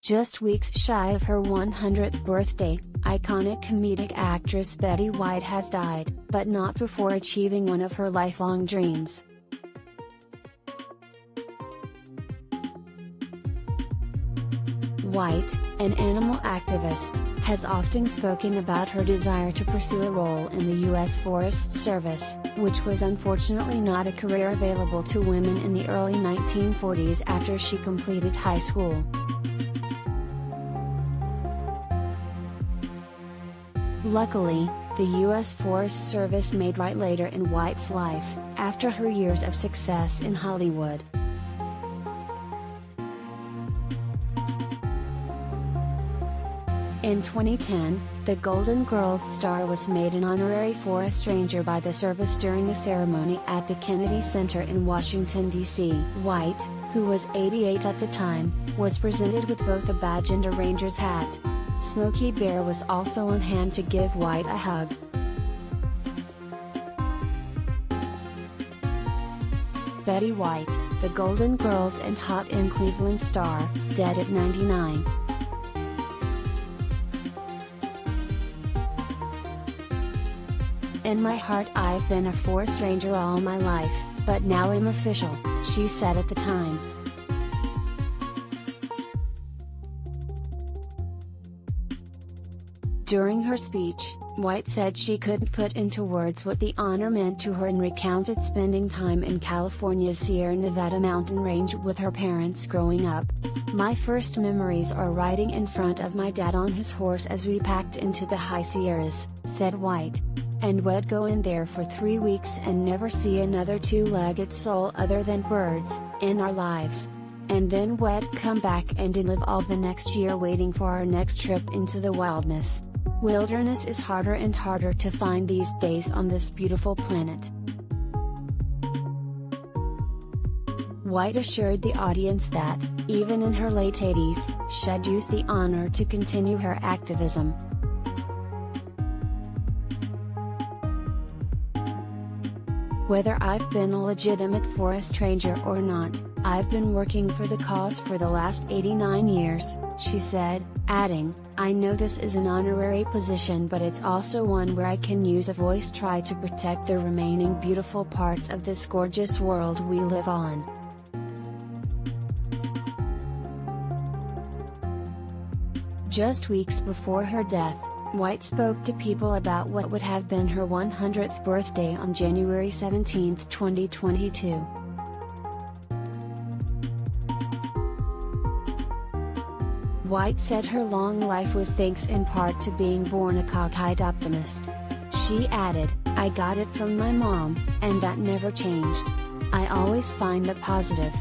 Just weeks shy of her 100th birthday, iconic comedic actress Betty White has died, but not before achieving one of her lifelong dreams. White, an animal activist, has often spoken about her desire to pursue a role in the U.S. Forest Service, which was unfortunately not a career available to women in the early 1940s after she completed high school. Luckily, the U.S. Forest Service made right later in White's life, after her years of success in Hollywood. In 2010, the Golden Girls star was made an honorary forest ranger by the service during the ceremony at the Kennedy Center in Washington, D.C. White, who was 88 at the time, was presented with both a badge and a ranger's hat. Smokey Bear was also on hand to give White a hug. Betty White, the Golden Girls and Hot in Cleveland star, dead at 99. In my heart I've been a forest ranger all my life, but now I'm official, she said at the time. During her speech, White said she couldn't put into words what the honor meant to her and recounted spending time in California's Sierra Nevada mountain range with her parents growing up. "My first memories are riding in front of my dad on his horse as we packed into the high Sierras," said White. "And we'd go in there for 3 weeks and never see another two-legged soul other than birds, in our lives. And then we'd come back and live all the next year waiting for our next trip into the wilderness. Wilderness is harder and harder to find these days on this beautiful planet." White assured the audience that, even in her late 80s, she'd use the honor to continue her activism. "Whether I've been a legitimate forest ranger or not, I've been working for the cause for the last 89 years, she said, adding, "I know this is an honorary position, but it's also one where I can use a voice try to protect the remaining beautiful parts of this gorgeous world we live on." Just weeks before her death, White spoke to people about what would have been her 100th birthday on January 17, 2022. White said her long life was thanks in part to being born a cockeyed optimist. She added, "I got it from my mom, and that never changed. I always find the positive."